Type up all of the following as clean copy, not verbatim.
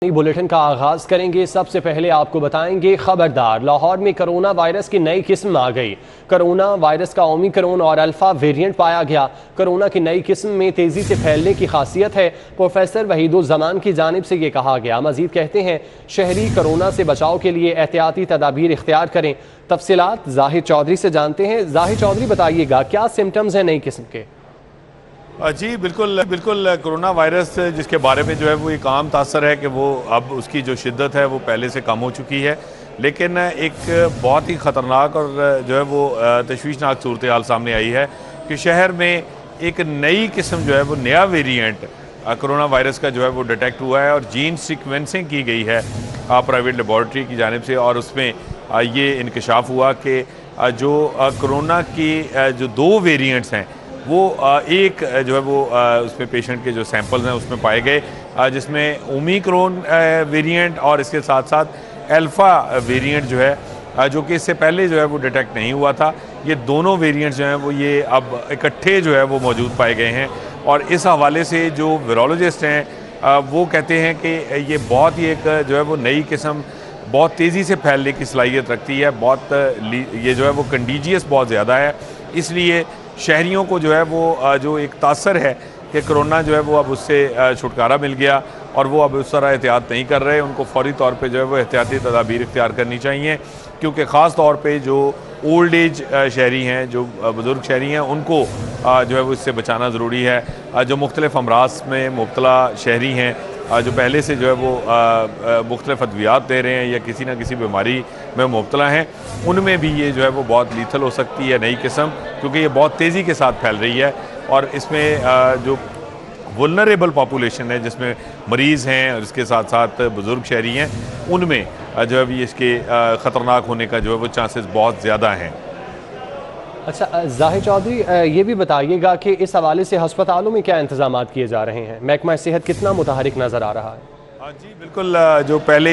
Bulletin का आगाज करेंगे। सबसे पहले आपको बताएंगे खबरदार, लाहौर में कोरोना वायरस की नई किस्म आ गई। कोरोना वायरस का ओमिक्रॉन और अल्फा वेरिएंट पाया गया। कोरोना की नई किस्म में तेजी से फैलने की खासियत है। प्रोफेसर वहीदुज़्ज़मान की जानिब से ये कहा गया। मजीद कहते हैं शहरी कोरोना से बचाव के लिए एहतियाती तदाबीर इख्तियार करें। तफसीलात जाहिद चौधरी से जानते हैं। जाहिद चौधरी, बताइएगा क्या सिम्टम्स हैं नई किस्म के? जी बिल्कुल बिल्कुल, कोरोना वायरस जिसके बारे में जो है वो एक आम तासर है कि वो अब उसकी जो शिद्दत है वो पहले से कम हो चुकी है, लेकिन एक बहुत ही ख़तरनाक और जो है वो तशवीशनाक सूरत हाल सामने आई है कि शहर में एक नई किस्म जो है वो नया वेरिएंट कोरोना वायरस का जो है वो डिटेक्ट हुआ है और जीन सीक्वेंसिंग की गई है प्राइवेट लेबॉर्ट्री की जानिब से। और उसमें ये इंकशाफ हुआ कि जो कोरोना की जो दो वेरिएंट्स हैं वो एक जो है वो उसमें पेशेंट के जो सैंपल्स हैं उसमें पाए गए, जिसमें ओमिक्रॉन वेरिएंट और इसके साथ साथ अल्फ़ा वेरिएंट जो है जो कि इससे पहले जो है वो डिटेक्ट नहीं हुआ था। ये दोनों वेरिएंट्स जो हैं वो ये अब इकट्ठे जो है वो मौजूद पाए गए हैं। और इस हवाले से जो वायरोलॉजिस्ट हैं वो कहते हैं कि ये बहुत ही एक जो है वो नई किस्म बहुत तेज़ी से फैलने की सलाहियत रखती है। बहुत ये जो है वो कंडीजियस बहुत ज़्यादा है, इसलिए शहरियों को जो है वो जो एक तासर है कि कोरोना जो है वो अब उससे छुटकारा मिल गया और वो अब उस तरह एहतियात नहीं कर रहे, उनको फौरी तौर पे जो है वो एहतियाती तदाबीर इख्तियार करनी चाहिए। क्योंकि ख़ास तौर पे जो ओल्ड एज शहरी हैं, जो बुज़ुर्ग शहरी हैं, उनको जो है वो इससे बचाना ज़रूरी है। जो मुख्तलिफ़ अमराज में मुब्तला शहरी हैं, जो पहले से जो है वो मुख्तलिफ़ अद्वियात दे रहे हैं या किसी न किसी बीमारी में मुब्तला हैं, उनमें भी ये जो है वो बहुत लीथल हो सकती है नई किस्म, क्योंकि ये बहुत तेज़ी के साथ फैल रही है। और इसमें जो वुलनरेबल पॉपुलेशन है, जिसमें मरीज़ हैं और इसके साथ साथ बुज़ुर्ग शहरी हैं, उनमें जो है भी इसके ख़तरनाक होने का जो है वो चांसेस बहुत ज़्यादा हैं। अच्छा जाहिद चौधरी, ये भी बताइएगा कि इस हवाले से अस्पतालों में क्या इंतजाम किए जा रहे हैं? महकमा सेहत कितना मुतहरिक नज़र आ रहा है? जी बिल्कुल, जो पहले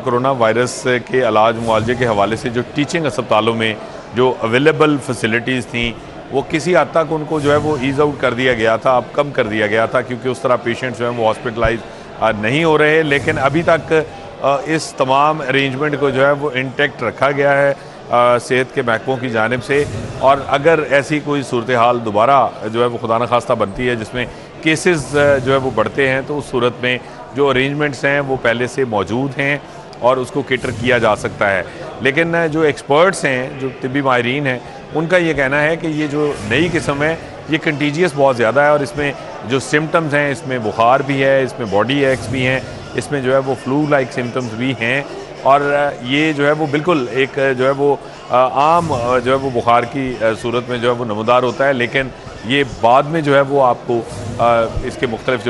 कोरोना वायरस के इलाज मुआवजे के हवाले से जो टीचिंग अस्पतालों में जो अवेलेबल फैसिलिटीज़ थी वो किसी हद तक उनको जो है वो ईज़ आउट कर दिया गया था, अब कम कर दिया गया था, क्योंकि उस तरह पेशेंट्स जो हैं वो हॉस्पिटलाइज नहीं हो रहे। लेकिन अभी तक इस तमाम अरेंजमेंट को जो है वो इंटेक्ट रखा गया है सेहत के महकमों की जानिब से। और अगर ऐसी कोई सूरत हाल दोबारा जो है वो खुदा न खास्ता बनती है जिसमें केसेस जो है वो बढ़ते हैं, तो उस सूरत में जो अरेंजमेंट्स हैं वो पहले से मौजूद हैं और उसको केटर किया जा सकता है। लेकिन जो एक्सपर्ट्स हैं, जो तिब्बी माहिरीन हैं, उनका ये कहना है कि ये जो नई किस्म है ये कंटीजियस बहुत ज़्यादा है और इसमें जो सिम्टम्स हैं, इसमें बुखार भी है, इसमें बॉडी एक्स भी हैं, इसमें जो है वो फ्लू लाइक सिम्टम्स भी हैं। और ये जो है वो बिल्कुल एक जो है वो आम जो है वो बुखार की सूरत में जो है वो नमूदार होता है, लेकिन ये बाद में जो है वो आपको इसके मुख्तलिफ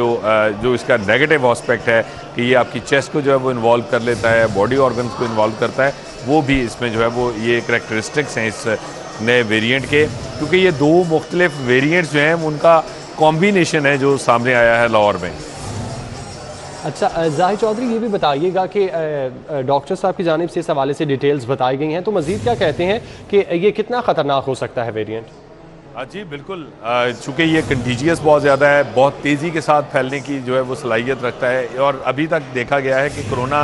जो इसका नेगेटिव एस्पेक्ट है कि ये आपकी चेस्ट को जो है वो इन्वॉल्व कर लेता है, बॉडी ऑर्गन्स को इन्वॉल्व करता है, वो भी इसमें जो है वो ये करैक्टरिस्टिक्स हैं इस नए वेरिएंट के। क्योंकि ये दो मुख्तलिफ वेरिएंट्स जो हैं उनका कॉम्बिनेशन है जो सामने आया है लाहौर में। अच्छा जाहिद चौधरी, ये भी बताइएगा कि डॉक्टर साहब की जानिब से इस हवाले से डिटेल्स बताई गई हैं, तो मज़ीद क्या कहते हैं कि ये कितना ख़तरनाक हो सकता है वेरिएंट? जी बिल्कुल, चूँकि ये कंटीजियस बहुत ज़्यादा है, बहुत तेज़ी के साथ फैलने की जो है वो सलाहियत रखता है। और अभी तक देखा गया है कि कोरोना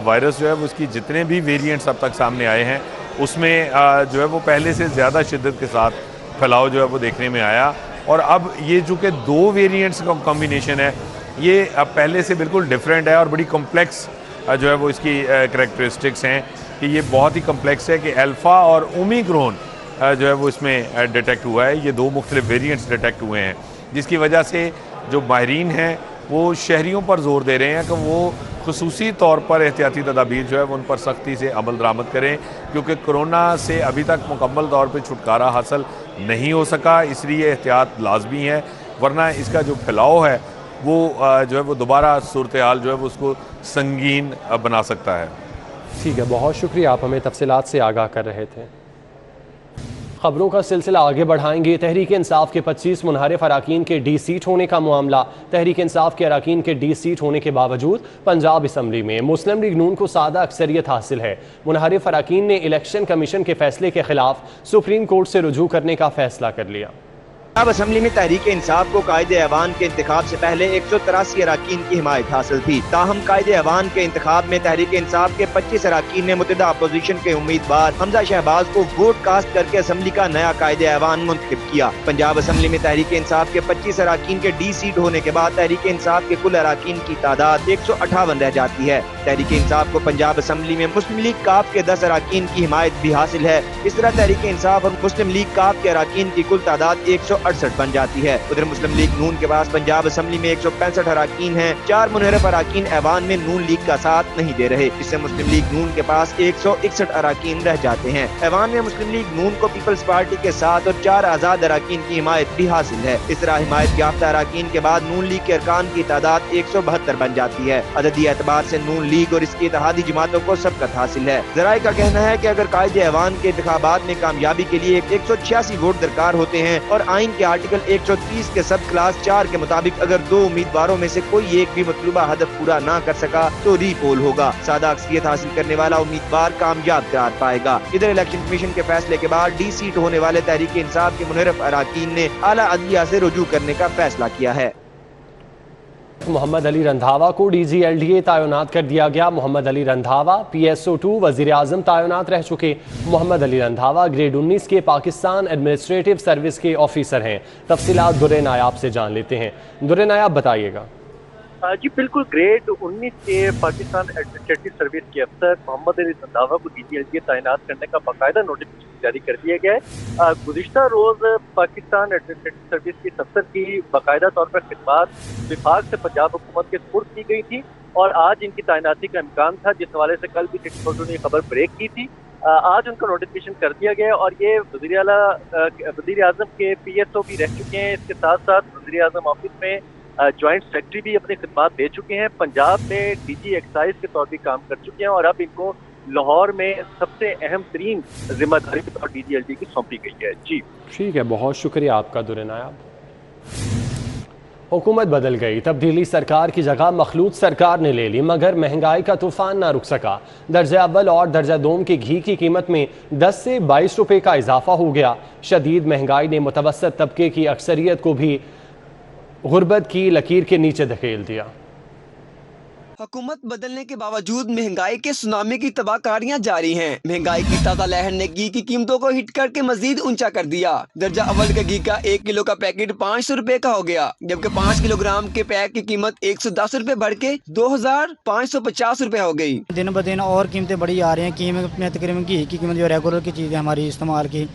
वायरस जो है वो उसकी जितने भी वेरिएंट्स अब तक सामने आए हैं उसमें जो है वो पहले से ज़्यादा शिद्दत के साथ फैलाव जो है वो देखने में आया। और अब ये चूँकि दो वेरिएंट्स का कॉम्बिनेशन है, ये अब पहले से बिल्कुल डिफरेंट है और बड़ी कॉम्प्लेक्स जो है वो इसकी करैक्टरिस्टिक्स हैं कि ये बहुत ही कॉम्प्लेक्स है कि अल्फ़ा और ओमिक्रॉन जो है वो इसमें डिटेक्ट हुआ है। ये दो मुख्तलिफ वेरिएंट्स डिटेक्ट हुए हैं, जिसकी वजह से जो माहिरीन हैं वो शहरियों पर जोर दे रहे हैं कि वो खुसूसी तौर पर एहतियाती तदाबीर जो है वो उन पर सख्ती से अमल दरामद करें, क्योंकि कोरोना से अभी तक मुकम्मल तौर पर छुटकारा हासिल नहीं हो सका, इसलिए एहतियात लाजमी है, वरना इसका जो फैलाव है वो जो है वो दोबारा सूरत हाल जो है वो उसको संगीन बना सकता है। ठीक है, बहुत शुक्रिया, आप हमें तफसीलात से आगाह कर रहे थे। खबरों का सिलसिला आगे बढ़ाएंगे। तहरीक इंसाफ के 25 मुनहरिफ अराकीन के डी सीट होने का मामला। तहरीक इंसाफ के अराकीन के डी सीट होने के बावजूद पंजाब असम्बली में मुस्लिम लीग नून को सादा अक्सरियत हासिल है। मुनहरिफ अराकीन ने इलेक्शन कमीशन के फैसले के खिलाफ सुप्रीम कोर्ट से रुजू करने का फैसला कर लिया। अब असम्बली में तहरीक इंसाफ को कायदे ऐवान के इंतखाब से पहले 183 अराकीन की हिमायत हासिल थी। ताहम कायदे ऐवान के इंतखाब में तहरीक इंसाफ के 25 अराकीन ने मुतदा अपोजिशन के उम्मीदवार हमजा शहबाज को वोट कास्ट करके असम्बली का नया कायदे ऐवान मुंतखब किया। पंजाब असम्बली में तहरीक इंसाफ के 25 अराकीन के डी सीट होने के बाद तहरीक इंसाफ के कुल अराकीन की तादाद 158 रह जाती है। तहरीक इंसाफ को पंजाब असम्बली में मुस्लिम लीग काफ के 10 अराकीन की हिमायत भी हासिल है। इस तरह तहरीक इंसाफ और मुस्लिम लीग काफ के अराकीन की कुल तादाद 168 बन जाती है। उधर मुस्लिम लीग नून के पास पंजाब असम्बली में 165 अराकीन हैं। 4 मुनहरफ अराकीन ऐवान में नून लीग का साथ नहीं दे रहे, इससे मुस्लिम लीग नून के पास 161 अराकीन रह जाते हैं। ऐवान में मुस्लिम लीग नून को पीपल्स पार्टी के साथ और 4 आजाद अराकीन की हिमायत भी हासिल है। इस तरह हिमायत याफ्ता अराकीन के बाद नून लीग के अरकान की तादाद 172 बन जाती है। अददी एतबार से नून लीग और इसकी इत्तेहादी जमातों को सबकत हासिल है। जराये का कहना है कि अगर कायदे ऐवान के इंतखाबात में कामयाबी के लिए 186 वोट दरकार होते हैं और आइन के आर्टिकल 130 के सब क्लास 4 के मुताबिक अगर 2 उम्मीदवारों में से कोई एक भी मतलूबा हदफ पूरा ना कर सका तो रीपोल होगा। सादा अक्सरियत हासिल करने वाला उम्मीदवार कामयाब करार पाएगा। इधर इलेक्शन कमीशन के फैसले के बाद डी सीट होने वाले तहरीक इंसाफ के मुनहरफ अराकीन ने आला अदलिया से रुजू करने का फैसला किया है। मोहम्मद अली रंधावा को DGLDA तैनात कर दिया गया। मोहम्मद अली रंधावा PSO2 वजीर आजम तैनात रह चुके। मोहम्मद अली रंधावा ग्रेड 19 के पाकिस्तान एडमिनिस्ट्रेटिव सर्विस के ऑफिसर हैं। तफसीलात दुर्रे नायाब से जान लेते हैं। दुर्रे नायाब बताइएगा। जी बिल्कुल, ग्रेड 19 के पाकिस्तान एडमिनिस्ट्रेटिव सर्विस के अफसर मोहम्मद अली रंधावा को DGLDA तैनात करने का बाकायदा नोटिफिकेशन जारी कर दिया गया है। गुज़िश्ता रोज पाकिस्तान एडमिनिस्ट्रेटिव सर्विस के अफसर की बाकायदा तौर पर खिदमात विभाग से पंजाब हुकूमत के सुपुर्द की गई थी और आज इनकी तैनाती का इम्कान था, जिस हवाले से कल भी सिटी फोटो ने खबर ब्रेक की थी। आज उनका नोटिफिकेशन कर दिया गया और ये वज़ीर आज़म के PSO भी रह चुके हैं। इसके साथ साथ वज़ीर आज़म ऑफिस में जॉइंट सेक्रेटरी भी अपनी खिदमात दे चुके हैं। पंजाब में DG एक्साइज के तौर पर काम कर चुके हैं और अब इनको लाहौर में सबसे अहम तरीन जिम्मेदारी और DGLDA की सौंपी गई है। जी ठीक है, बहुत शुक्रिया आपका दुर्रे नायाब। हुकूमत बदल गई, तब्दीली सरकार की जगह मखलूत सरकार ने ले ली, मगर महंगाई का तूफान ना रुक सका। दर्जा अव्वल और दर्जा दोम के घी की कीमत में 10 से 22 रुपए का इजाफा हो गया। शदीद महंगाई ने मुतवस्सत तबके की अक्सरियत को भी गुर्बत की लकीर के नीचे धकेल दिया। हुकूमत बदलने के बावजूद महंगाई के सुनामी की तबाहकारियां जारी हैं। महंगाई की ताज़ा लहर ने घी की कीमतों को हिट करके मजीद ऊंचा कर दिया। दर्जा अव्वल के घी का 1 किलो का पैकेट 500 रुपए का हो गया, जबकि 5 किलोग्राम के पैक की कीमत 110 रुपए बढ़ के 2550 रुपए हो गई। दिन ब दिन और कीमतें बढ़ी आ रही हैं। कीमत में तकरीबन घी की कीमत जो रेगुलर की चीज़ है हमारी इस्तेमाल की,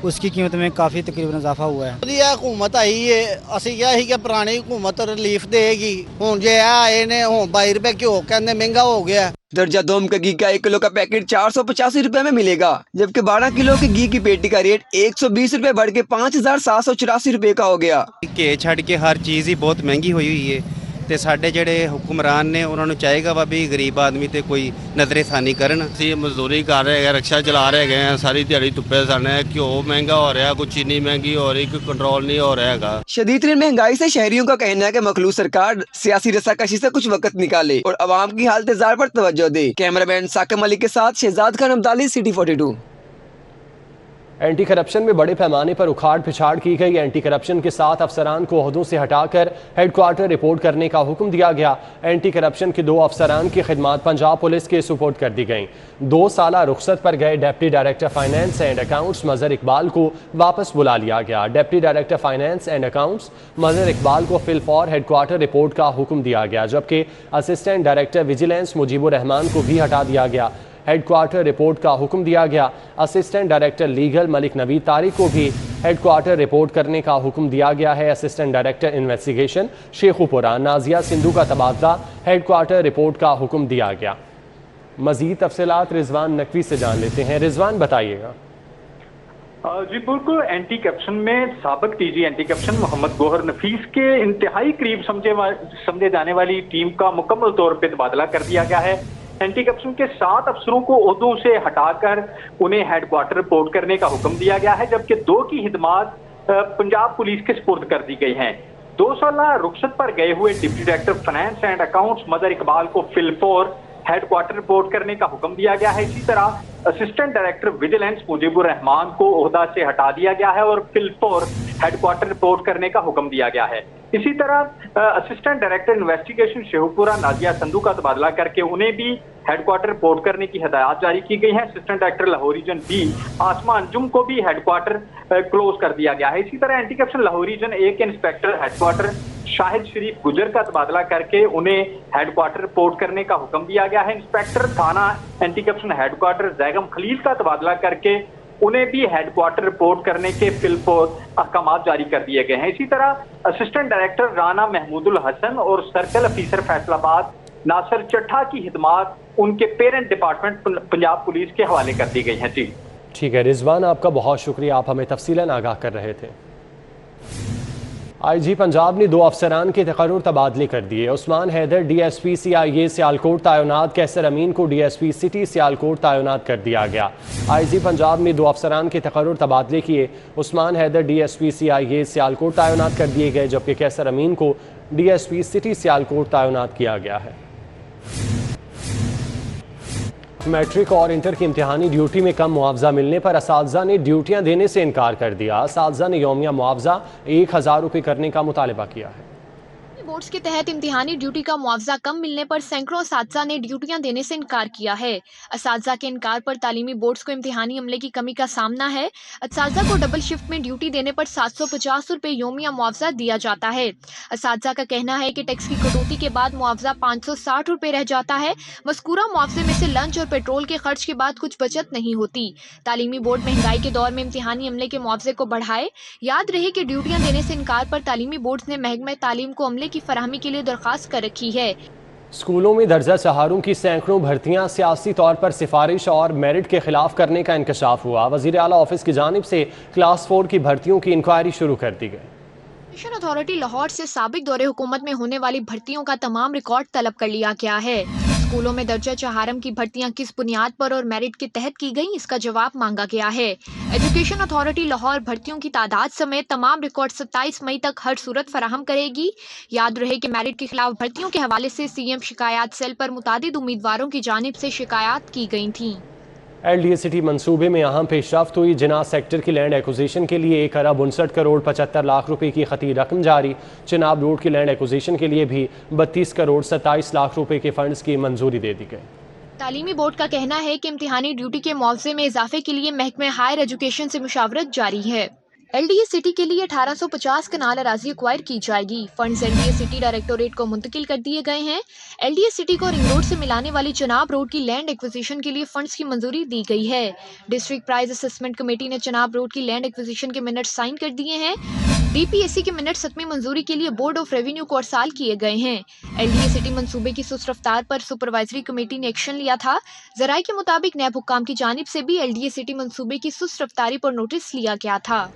उसकी कीमत में काफ़ी तकरीबन इजाफा हुआ है। ये हुकूमत आई है, ਅਸੀਂ ਕਿਹਾ ਸੀ ਕਿ ਪੁਰਾਣੀ हुकूमत रिलीफ देगी। ਹੁਣ ਜੇ ਆਏ ने ਹੁਣ 22 रुपए घ्यो कहते महंगा हो गया। दर्जा दोम के घी का 1 किलो का पैकेट 485 रुपए में मिलेगा, जबकि 12 किलो के घी की पेटी का रेट 120 रुपए बढ़ के 5784 रुपए का हो गया। घे छड़ के हर चीज़ ही बहुत महंगी हुई है ਤੇ ਸਾਡੇ ਜਿਹੜੇ ਹੁਕਮਰਾਨ ਨੇ ਉਹਨਾਂ ਨੂੰ ਚਾਹੀਦਾ ਵਾ ਵੀ ਗਰੀਬ ਆਦਮੀ ਤੇ ਕੋਈ ਨਜ਼ਰਸਾਨੀ ਕਰਨ। ਅਸੀਂ ਮਜ਼ਦੂਰੀ ਕਰ ਰਹੇ ਹੈਗੇ, ਰਿਕਸ਼ਾ ਚਲਾ ਰਹੇ ਹੈਗੇ ਆ, ਸਾਰੀ ਦਿਹਾੜੀ ਧੁੱਪੇ ਸਾਨੇ, ਘਿਓ ਮਹਿੰਗਾ ਹੋ ਰਿਹਾ, ਕੁਛ ਚੀਨੀ महंगी हो रही, कोई कंट्रोल नहीं हो रहा हैगा। शदीद महंगाई से शहरियों का कहना है कि मखलूस सरकार सियासी रस्साकशी से कुछ वक्त निकाले और आवाम की हालत जार पर तवज्जो दे। कैमरामैन साकिब मलिक के साथ Shahzad Khan Abdali, city 42। Anti corruption में बड़े पैमाने पर उखाड़ पिछाड़ की गई। एंटी करप्शन के साथ अफसरान को ओहदों से हटाकर हेडक्वार्टर रिपोर्ट करने का हुक्म दिया गया। एंटी करप्शन के 2 अफसरान की खिदमात पंजाब पुलिस के सुपुर्द कर दी गई। 2 साला रुखसत पर गए deputy director finance and accounts Mazhar Iqbal को वापस बुला लिया गया। Deputy director finance and accounts Mazhar Iqbal को फिलफौर हेडक्वार्टर रिपोर्ट का हुक्म दिया गया, जबकि assistant director vigilance Mujibur Rahman को भी हटा दिया गया। हेडक्वार्टर रिपोर्ट का हुक्म दिया गया। Assistant director legal Malik Naveed Tariq को भी हेडक्वार्टर रिपोर्ट करने का हुक्म दिया गया है। Assistant director investigation Sheikhupura Nazia Sindhu का तबादला हेडक्वार्टर रिपोर्ट का हुक्म दिया गया। मजीद तफसीलात रिजवान नकवी से जान लेते हैं। रिजवान बताइएगा। जी बिल्कुल, एंटी करप्शन में साबिक DG anti corruption Mohammad Gohar Nafees के इंतहाई करीब समझे जाने वाली टीम का मुकम्मल तौर पर तबादला कर दिया गया है। एंटी करप्शन के 7 अफसरों को ओहदों से हटाकर उन्हें हेडक्वार्टर रिपोर्ट करने का हुक्म दिया गया है, जबकि 2 की हिदमात पंजाब पुलिस के सुपुर्द कर दी गई हैं। 2 साला रुखसत पर गए हुए deputy director finance and accounts Mazhar Iqbal को फिलफौर हेडक्वार्टर रिपोर्ट करने का हुक्म दिया गया है। इसी तरह assistant director vigilance Mujibur Rahman को ओहदा से हटा दिया गया है और फिलफोर हेडक्वार्टर रिपोर्ट करने का हुक्म दिया गया है। इसी तरह assistant director investigation Sheikhpura Nazia Sandhu का तबादला करके उन्हें भी हेडक्वार्टर रिपोर्ट करने की हिदायत जारी की गई है। असिस्टेंट डायरेक्टर लाहौर रीजन बी आसमा अंजुम को भी हेडक्वार्टर क्लोज कर दिया गया है। इसी तरह एंटी करप्शन लाहौर रीजन ए के इंस्पेक्टर हेडक्वार्टर शाहिद शरीफ गुजर का तबादला करके उन्हें हेडक्वार्टर रिपोर्ट करने का हुक्म दिया गया है। इंस्पेक्टर थाना anti corruption headquarter Zaigham Khalil का तबादला करके उन्हें भी हेडक्वार्टर रिपोर्ट करने के फिलफोर अहकाम जारी कर दिए गए हैं। इसी तरह असिस्टेंट डायरेक्टर राना महमूदुल हसन और सर्कल ऑफिसर फैसलाबाद नासिर चट्ठा की हिदमात उनके पेरेंट डिपार्टमेंट पंजाब पुलिस के हवाले कर दी गई हैं। जी ठीक है रिजवान, आपका बहुत शुक्रिया, आप हमें तफसीलन आगाह कर रहे थे। IG पंजाब ने 2 अफसरान के तकर्रुर तबादले कर दिए। उस्मान हैदर DSP CIA सियालकोट तैनात, कैसर अमीन को DSP सिटी सियालकोट तैनात कर दिया गया। IG पंजाब ने 2 अफसरान के तकर्रुर तबादले किए। उस्मान हैदर DSP CIA सियालकोट तैनात कर दिए गए, जबकि कैसर अमीन को DSP सिटी सियालकोट तैनात किया गया है। मैट्रिक और इंटर की इम्तिहानी ड्यूटी में कम मुआवजा मिलने पर असातिज़ा ने ड्यूटियां देने से इनकार कर दिया। असातिज़ा ने यौमिया मुआवजा 1000 रुपये करने का मुतालबा किया है। बोर्ड्स के तहत इम्तिहानी ड्यूटी का मुआवजा कम मिलने पर सैकड़ों असातिज़ा ने ड्यूटियां देने से इनकार किया है। असातिज़ा के इनकार पर तालीमी बोर्ड्स को इम्तिहानी अमले की कमी का सामना है। असातिज़ा को डबल शिफ्ट में ड्यूटी देने पर 750 रुपये यौमिया मुआवजा दिया जाता है। असातिज़ा का कहना है कि टैक्स की कटौती के बाद मुआवजा 560 रुपये रह जाता है। मज़कूरा मुआवजे में से लंच और पेट्रोल के खर्च के बाद कुछ बचत नहीं होती। तालीमी बोर्ड महंगाई के दौर में इम्तिहानी अमले के मुआवजे को बढ़ाए। याद रहे कि ड्यूटियाँ देने से इनकार पर तालीमी बोर्ड ने महकमा तालीम को अमले की फराहमी के लिए दरखास्त कर रखी है। स्कूलों में दर्जा चहारों की सैकड़ों भर्तियां सियासी तौर पर सिफारिश और मेरिट के खिलाफ करने का इंकशाफ हुआ। वज़ीर आला ऑफिस की जानिब से क्लास 4 की भर्तियों की इंक्वायरी शुरू कर दी गई। एजुकेशन अथॉरिटी लाहौर से साबिक दौरे हुकूमत में होने वाली भर्तियों का तमाम रिकॉर्ड तलब कर लिया गया है। स्कूलों में दर्जा चहारम की भर्तियां किस बुनियाद पर और मेरिट के तहत की गई, इसका जवाब मांगा गया है। एजुकेशन अथॉरिटी लाहौर भर्तियों की तादाद समेत तमाम रिकॉर्ड 27 मई तक हर सूरत फराहम करेगी। याद रहे कि मेरिट के खिलाफ भर्तियों के हवाले से CM शिकायत सेल पर मुतादिद उम्मीदवारों की जानिब से शिकायत की गई थी। LDA सिटी मंसूबे में अहम पेशरफ्त हुई। जिना सेक्टर की लैंड एक्विजिशन के लिए 1 अरब 59 करोड़ 75 लाख रुपए की खती रकम जारी। चिनाब रोड की लैंड एक्विजिशन के लिए भी 32 करोड़ 27 लाख रुपए के फंड्स की मंजूरी दे दी गई। तालीमी बोर्ड का कहना है कि इम्तिहानी ड्यूटी के मुआवजे में इजाफे के लिए महकमे हायर एजुकेशन से मुशावरत जारी है। LDA सिटी के लिए 1850 कनाल अराजी एक्वायर की जाएगी। फंड्स LDA सिटी डायरेक्टोरेट को मुंतकिल कर दिए गए हैं। LDA सिटी को रिंग रोड से मिलाने वाली चनाब रोड की लैंड एक्विजिशन के लिए फंड्स की मंजूरी दी गई है। डिस्ट्रिक्ट प्राइस असेसमेंट कमेटी ने चनाब रोड की लैंड एक्विजिशन के मिनट साइन कर दिए हैं। DPSC के मिनट सतमी मंजूरी के लिए बोर्ड ऑफ रेवेन्यू को अरसाल किए गए हैं। LDA सिटी मंसूबे की सुस्त रफ्तार पर सुपरवाइजरी कमेटी ने एक्शन लिया था। जराये के मुताबिक नैब हुक्काम की जानिब से भी LDA सिटी मंसूबे की सुस्त रफ्तारी पर नोटिस लिया गया था।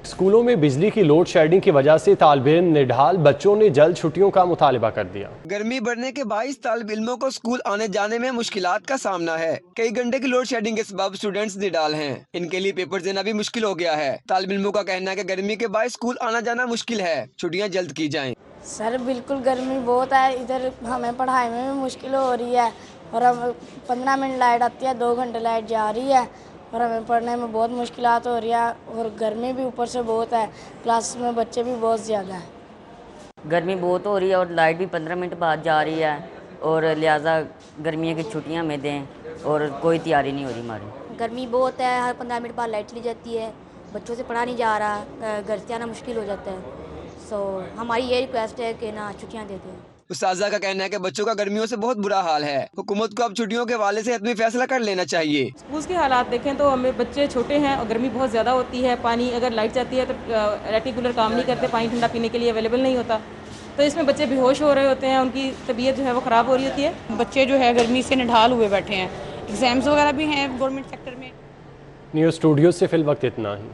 स्कूलों में बिजली की लोड शेडिंग की वजह से तालिब इल्म निढाल बच्चों ने जल्द छुट्टियों का मुतालबा कर दिया। गर्मी बढ़ने के बाइस तालिब इल्मों को स्कूल आने जाने में मुश्किलात का सामना है। कई घंटे की लोड शेडिंग के सबब स्टूडेंट्स निढाल हैं। इनके लिए पेपर देना भी मुश्किल हो गया है। तालिब इल्मों का कहना है कि गर्मी के बाइस स्कूल आना जाना मुश्किल है, छुट्टियाँ जल्द की जाएं। सर बिल्कुल गर्मी बहुत है, इधर हमें पढ़ाई में भी मुश्किल हो रही है और हम 15 मिनट लाइट आती है, 2 घंटे लाइट जा रही है और हमें पढ़ने में बहुत मुश्किलात हो रही है और गर्मी भी ऊपर से बहुत है, क्लास में बच्चे भी बहुत ज़्यादा हैं। गर्मी बहुत हो रही है और लाइट भी 15 मिनट बाद जा रही है और लिहाजा गर्मियों की छुट्टियां हमें दें और कोई तैयारी नहीं हो रही हमारी। गर्मी बहुत है, हर 15 मिनट बाद लाइट चली जाती है, बच्चों से पढ़ा नहीं जा रहा, घर से आना मुश्किल हो जाता है। सो हमारी ये रिक्वेस्ट है कि ना छुट्टियाँ दे दें। उस्ताज़ा का कहना है कि बच्चों का गर्मियों से बहुत बुरा हाल है। हुकूमत को अब छुट्टियों के हवाले से हतमी फैसला कर लेना चाहिए। स्कूल के हालात देखें तो हमें बच्चे छोटे हैं और गर्मी बहुत ज़्यादा होती है। पानी अगर लाइट जाती है तो रेटिकुलर काम नहीं करते, पानी ठंडा पीने के लिए अवेलेबल नहीं होता, तो इसमें बच्चे बेहोश हो रहे होते हैं, उनकी तबीयत जो है वो ख़राब हो रही होती है। बच्चे जो है गर्मी से निढाल हुए बैठे हैं। एग्जाम्स वगैरह भी हैं गवर्नमेंट सेक्टर में। न्यूज़ स्टूडियो से फिल वक्त इतना ही।